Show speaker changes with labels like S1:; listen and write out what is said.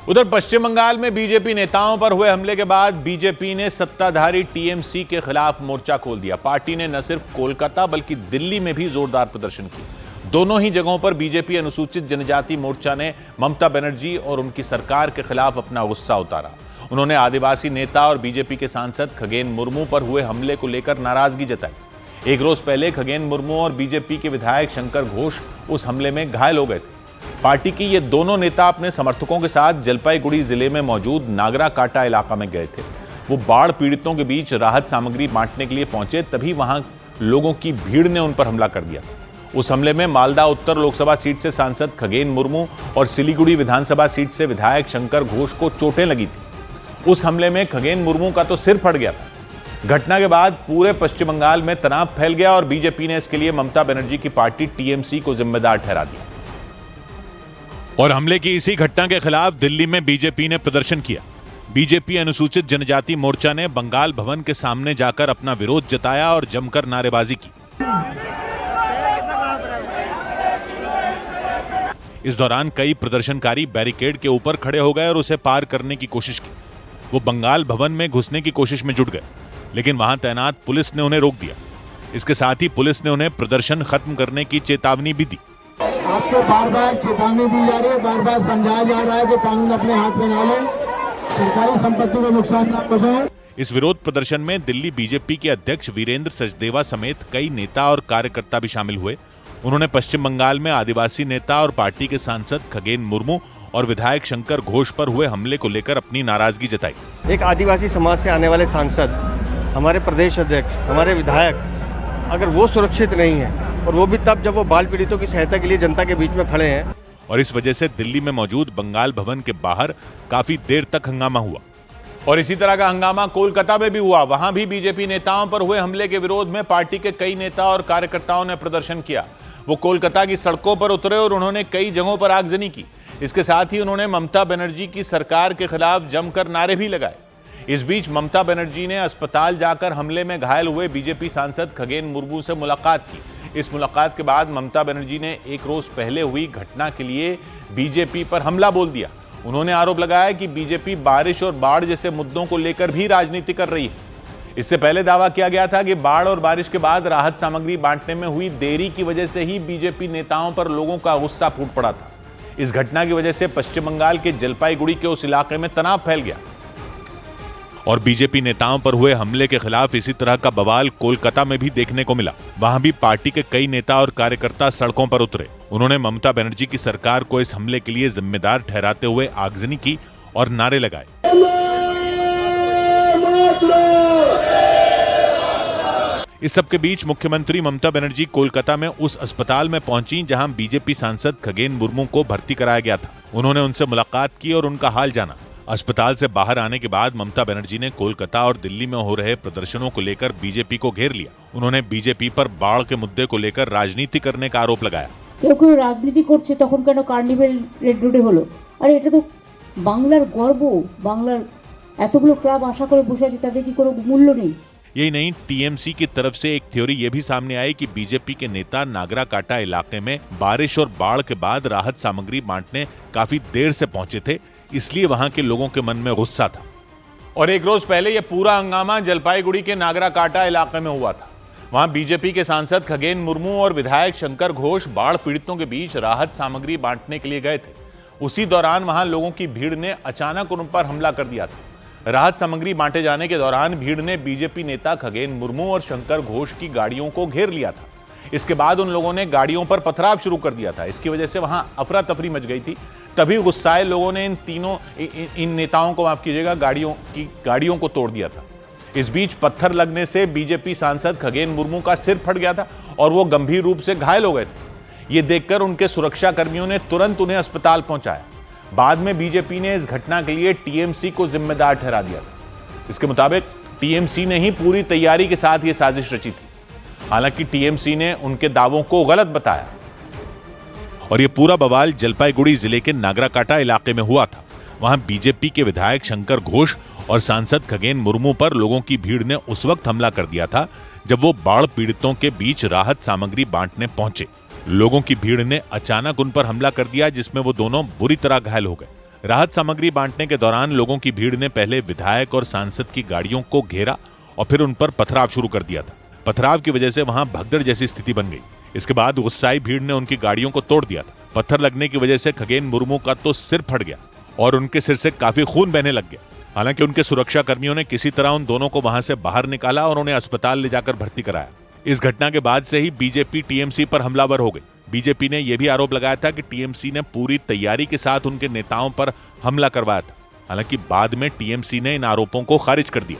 S1: उधर पश्चिम बंगाल में बीजेपी नेताओं पर हुए हमले के बाद बीजेपी ने सत्ताधारी टीएमसी के खिलाफ मोर्चा खोल दिया। पार्टी ने न सिर्फ कोलकाता बल्कि दिल्ली में भी जोरदार प्रदर्शन किया। दोनों ही जगहों पर बीजेपी अनुसूचित जनजाति मोर्चा ने ममता बनर्जी और उनकी सरकार के खिलाफ अपना गुस्सा उतारा। उन्होंने आदिवासी नेता और बीजेपी के सांसद खगेन मुर्मू पर हुए हमले को लेकर नाराजगी जताई। एक रोज पहले खगेन मुर्मू और बीजेपी के विधायक शंकर घोष उस हमले में घायल हो गए थे। पार्टी की ये दोनों नेता अपने समर्थकों के साथ जलपाईगुड़ी जिले में मौजूद नागराकाटा इलाका में गए थे। वो बाढ़ पीड़ितों के बीच राहत सामग्री बांटने के लिए पहुंचे, तभी वहां लोगों की भीड़ ने उन पर हमला कर दिया। उस हमले में मालदा उत्तर लोकसभा सीट से सांसद खगेन मुर्मू और सिलीगुड़ी विधानसभा सीट से विधायक शंकर घोष को चोटें लगी थी। उस हमले में खगेन मुर्मू का तो सिर फट गया था। घटना के बाद पूरे पश्चिम बंगाल में तनाव फैल गया और बीजेपी ने इसके लिए ममता बनर्जी की पार्टी टीएमसी को जिम्मेदार ठहरा दिया। और हमले की इसी घटना के खिलाफ दिल्ली में बीजेपी ने प्रदर्शन किया। बीजेपी अनुसूचित जनजाति मोर्चा ने बंगाल भवन के सामने जाकर अपना विरोध जताया और जमकर नारेबाजी की। इस दौरान कई प्रदर्शनकारी बैरिकेड के ऊपर खड़े हो गए और उसे पार करने की कोशिश की। वो बंगाल भवन में घुसने की कोशिश में जुट गए, लेकिन वहां तैनात पुलिस ने उन्हें रोक दिया। इसके साथ ही पुलिस ने उन्हें प्रदर्शन खत्म करने की चेतावनी भी दी।
S2: आपको बार बार चेतावनी दी जा रही है, बार बार समझाया जा रहा है कि कानून अपने हाथ में ना लें, सरकारी संपत्ति को नुकसान न पहुंचाएं।
S1: इस विरोध प्रदर्शन में दिल्ली बीजेपी के अध्यक्ष वीरेंद्र सचदेवा समेत कई नेता और कार्यकर्ता भी शामिल हुए। उन्होंने पश्चिम बंगाल में आदिवासी नेता और पार्टी के सांसद खगेन मुर्मू और विधायक शंकर घोष पर हुए हमले को लेकर अपनी नाराजगी जताई।
S3: एक आदिवासी समाज से आने वाले सांसद, हमारे प्रदेश अध्यक्ष, हमारे विधायक, अगर वो सुरक्षित नहीं है, और वो भी तब जब वो बाल पीड़ितों की सहायता के लिए जनता के बीच में खड़े हैं।
S1: और इस वजह से दिल्ली में मौजूद बंगाल भवन के बाहर काफी देर तक हंगामा हुआ। और इसी तरह का हंगामा कोलकाता में भी हुआ। वहां भी बीजेपी नेताओं पर हुए हमले के विरोध में पार्टी के कई नेता और कार्यकर्ताओं ने प्रदर्शन किया। वो कोलकाता की सड़कों पर उतरे और उन्होंने कई जगहों पर आगजनी की। इसके साथ ही उन्होंने ममता बनर्जी की सरकार के खिलाफ जमकर नारे भी लगाए। इस बीच ममता बनर्जी ने अस्पताल जाकर हमले में घायल हुए बीजेपी सांसद खगेन मुर्मू से मुलाकात की। इस मुलाकात के बाद ममता बनर्जी ने एक रोज पहले हुई घटना के लिए बीजेपी पर हमला बोल दिया। उन्होंने आरोप लगाया कि बीजेपी बारिश और बाढ़ जैसे मुद्दों को लेकर भी राजनीति कर रही है। इससे पहले दावा किया गया था कि बाढ़ और बारिश के बाद राहत सामग्री बांटने में हुई देरी की वजह से ही बीजेपी नेताओं पर लोगों का गुस्सा फूट पड़ा था। इस घटना की वजह से पश्चिम बंगाल के जलपाईगुड़ी के उस इलाके में तनाव फैल गया और बीजेपी नेताओं पर हुए हमले के खिलाफ इसी तरह का बवाल कोलकाता में भी देखने को मिला। वहां भी पार्टी के कई नेता और कार्यकर्ता सड़कों पर उतरे। उन्होंने ममता बनर्जी की सरकार को इस हमले के लिए जिम्मेदार ठहराते हुए आगजनी की और नारे लगाए। इस सबके बीच मुख्यमंत्री ममता बनर्जी कोलकाता में उस अस्पताल में पहुंची जहां बीजेपी सांसद खगेन मुर्मू को भर्ती कराया गया था। उन्होंने उनसे मुलाकात की और उनका हाल जाना। अस्पताल से बाहर आने के बाद ममता बनर्जी ने कोलकाता और दिल्ली में हो रहे प्रदर्शनों को लेकर बीजेपी को घेर लिया। उन्होंने बीजेपी पर बाढ़ के मुद्दे को लेकर राजनीति करने का आरोप लगाया।
S4: क्यों राजनीति करছে তখন কেন কার্নিভেল রেড রোডে হলো? আরে এটা তো বাংলার গর্ব, বাংলার এতগুলো ক্লাব আশা করে বসে আছে, তাদের কি কোনো মূল্য নেই?
S1: यही नहीं, टीएमसी की तरफ से एक थ्योरी यह भी सामने आई कि बीजेपी के नेता नागराकाटा इलाके में बारिश और बाढ़ के बाद राहत सामग्री बांटने काफी देर से पहुंचे थे, इसलिए वहां के लोगों के मन में गुस्सा था। और एक रोज पहले यह पूरा हंगामा जलपाईगुड़ी के नागराकाटा इलाके में हुआ था। वहां बीजेपी के सांसद खगेन मुर्मू और विधायक शंकर घोष बाढ़ पीड़ितों के बीच राहत सामग्री बांटने के लिए गए थे। उसी दौरान वहां लोगों की भीड़ ने अचानक उन पर हमला कर दिया था। राहत सामग्री बांटे जाने के दौरान भीड़ ने बीजेपी नेता खगेन मुर्मू और शंकर घोष की गाड़ियों को घेर लिया था। इसके बाद उन लोगों ने गाड़ियों पर पथराव शुरू कर दिया था। इसकी वजह से वहां अफरा तफरी मच गई थी। तभी गुस्साए लोगों ने इन नेताओं को, माफ कीजिएगा, गाड़ियों को तोड़ दिया था। इस बीच पत्थर लगने से बीजेपी सांसद खगेन मुर्मू का सिर फट गया था और वो गंभीर रूप से घायल हो गए थे। ये देखकर उनके सुरक्षा कर्मियों ने तुरंत उन्हें अस्पताल पहुंचाया। बाद में बीजेपी ने इस घटना के लिए टीएमसी को जिम्मेदार ठहरा दिया था। इसके मुताबिक टीएमसी ने ही पूरी तैयारी के साथ ये साजिश रची थी। हालांकि टीएमसी ने उनके दावों को गलत बताया। और ये पूरा बवाल जलपाईगुड़ी जिले के नागराकाटा इलाके में हुआ था। वहां बीजेपी के विधायक शंकर घोष और सांसद खगेन मुर्मू पर लोगों की भीड़ ने उस वक्त हमला कर दिया था जब वो बाढ़ पीड़ितों के बीच राहत सामग्री बांटने पहुंचे। लोगों की भीड़ ने अचानक उन पर हमला कर दिया, जिसमें वो दोनों बुरी तरह घायल हो गए। राहत सामग्री बांटने के दौरान लोगों की भीड़ ने पहले विधायक और सांसद की गाड़ियों को घेरा और फिर उन पर पथराव शुरू कर दिया था। पथराव की वजह से वहां भगदड़ जैसी स्थिति बन गई। इसके बाद गुस्साई भीड़ ने उनकी गाड़ियों को तोड़ दिया था। पत्थर लगने की वजह से खगेन मुर्मू का तो सिर फट गया और उनके सिर से काफी खून बहने लग गया। हालांकि उनके सुरक्षा कर्मियों ने किसी तरह उन दोनों को वहां से बाहर निकाला और उन्हें अस्पताल ले जाकर भर्ती कराया। इस घटना के बाद से ही बीजेपी टीएमसी पर हमलावर हो गई। बीजेपी ने यह भी आरोप लगाया था कि टीएमसी ने पूरी तैयारी के साथ उनके नेताओं पर हमला करवाया था। हालांकि बाद में टीएमसी ने इन आरोपों को खारिज कर दिया।